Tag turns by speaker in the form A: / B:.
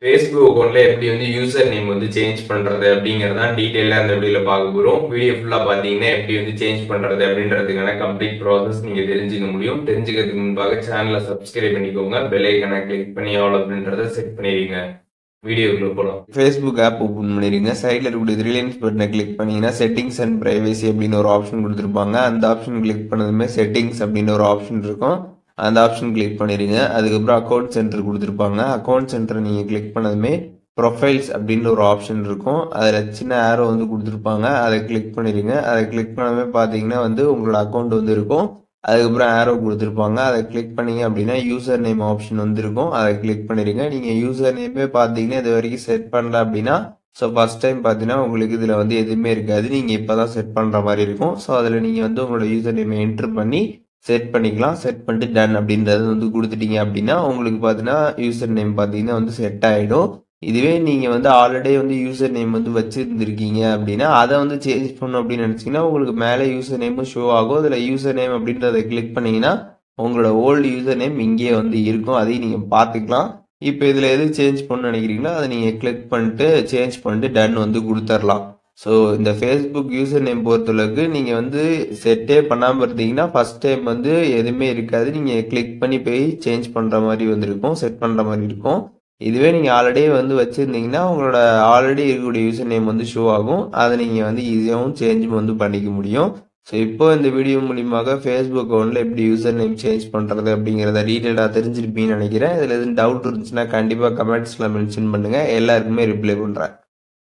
A: Facebook அக்கவுண்ட்ல எப்படி வந்து யூசர் நேம் வந்து சேஞ்ச் பண்றது அப்படிங்கறத டீடைலா இந்த வீடியோல பார்க்க போறோம். வீடியோ ஃபுல்லா பாத்தீங்கன்னா எப்படி வந்து சேஞ்ச் பண்றது அப்படின்றதுக்கான கம்ப்ளீட் ப்ராசஸ் நீங்க தெரிஞ்சுக்க முடியும். தெரிஞ்சுக்கிறதுக்கு முன்பாக சேனலை சப்ஸ்கிரைப் பண்ணிக்கோங்க. பெல் ஐகானை கிளிக் பண்ணி ஆல் அப்படின்றத செட் பண்ணிடுங்க. வீடியோக்குள்ள போலாம். Facebook ஆப் ஓபன் பண்ணிருங்க. சைடுல இருக்கக்கூடிய ரிலையன்ஸ் பட்டனை கிளிக் பண்ணீங்கன்னா செட்டிங்ஸ் அண்ட் பிரைவசி அப்படின்னு ஒரு ஆப்ஷன் கொடுத்துருப்பாங்க. அந்த ஆப்ஷன் கிளிக் பண்ணதுமே செட்டிங்ஸ் அப்படின்னு ஒரு ஆப்ஷன் இருக்கும். அந்த ஆப்ஷன் கிளிக் பண்ணிடுங்க. அதுக்கப்புறம் அக்கௌண்ட் சென்டர் கொடுத்துருப்பாங்க. அக்கௌண்ட் சென்டர் நீங்கள் கிளிக் பண்ணதுமே ப்ரொஃபைல்ஸ் அப்படின்னு ஒரு ஆப்ஷன் இருக்கும். அதில் சின்ன ஆரோ வந்து கொடுத்துருப்பாங்க. அதை கிளிக் பண்ணிடுங்க. அதை கிளிக் பண்ணவே பார்த்தீங்கன்னா வந்து உங்களோட அக்கௌண்ட் வந்து இருக்கும். அதுக்கப்புறம் ஆரோ கொடுத்துருப்பாங்க. அதை கிளிக் பண்ணீங்க அப்படின்னா யூசர் நேம் ஆப்ஷன் வந்து இருக்கும். அதை கிளிக் பண்ணிடுங்க. நீங்கள் யூசர் நேமே பார்த்தீங்கன்னா இது வரைக்கும் செட் பண்ணல அப்படின்னா ஸோ ஃபர்ஸ்ட் டைம் பார்த்தீங்கன்னா உங்களுக்கு இதில் வந்து எதுவுமே இருக்காது. நீங்கள் இப்போ தான் செட் பண்ணுற மாதிரி இருக்கும். ஸோ அதில் நீங்கள் வந்து உங்களோட யூசர் நேமை என்ட்ரு பண்ணி செட் பண்ணிக்கலாம். செட் பண்ணிட்டு டன் அப்படின்றது வந்து கொடுத்துட்டீங்க அப்படின்னா உங்களுக்கு பார்த்தீங்கன்னா யூசர் நேம் பார்த்தீங்கன்னா வந்து செட் ஆகிடும். இதுவே நீங்கள் வந்து ஆல்ரெடி வந்து யூசர் நேம் வந்து வச்சுருந்துருக்கீங்க அப்படின்னா அதை வந்து சேஞ்ச் பண்ணணும் அப்படின்னு நினச்சிங்கன்னா உங்களுக்கு மேலே யூசர் நேமும் ஷோ ஆகும். அதில் யூசர் நேம் அப்படின்றத கிளிக் பண்ணிங்கன்னா உங்களோட ஓல்டு யூசர் நேம் இங்கேயே வந்து இருக்கும். அதையும் நீங்கள் பார்த்துக்கலாம். இப்போ இதில் எது சேஞ்ச் பண்ண நினைக்கிறீங்களோ அதை நீங்கள் கிளிக் பண்ணிட்டு சேஞ்ச் பண்ணிட்டு டன் வந்து கொடுத்துர்லாம். ஸோ இந்த ஃபேஸ்புக் யூசர் நேம் பொறுத்தளவுக்கு நீங்கள் வந்து செட்டே பண்ணாமல் இருந்தீங்கன்னா ஃபர்ஸ்ட் டைம் வந்து எதுவுமே இருக்காது. நீங்கள் கிளிக் பண்ணி போய் சேஞ்ச் பண்ணுற மாதிரி வந்துருக்கும், செட் பண்ணுற மாதிரி இருக்கும். இதுவே நீங்கள் ஆல்ரெடி வந்து வச்சுருந்தீங்கன்னா உங்களோட ஆல்ரெடி இருக்கக்கூடிய யூசர் நேம் வந்து ஷோ ஆகும். அதை நீங்கள் வந்து ஈஸியாகவும் சேஞ்சும் வந்து பண்ணிக்க முடியும். ஸோ இப்போ இந்த வீடியோ மூலியமாக ஃபேஸ்புக் அக்கௌண்ட்டில் எப்படி யூசர் நேம் சேஞ்ச் பண்ணுறது அப்படிங்கிறத டீட்டெயிலாக தெரிஞ்சிருப்பீங்கன்னு நினைக்கிறேன். இதில் எதுவும் டவுட் இருந்துச்சுன்னா கண்டிப்பாக கமெண்ட்ஸில் மென்ஷன் பண்ணுங்கள். எல்லாருக்குமே ரிப்ளை பண்ணுறேன்.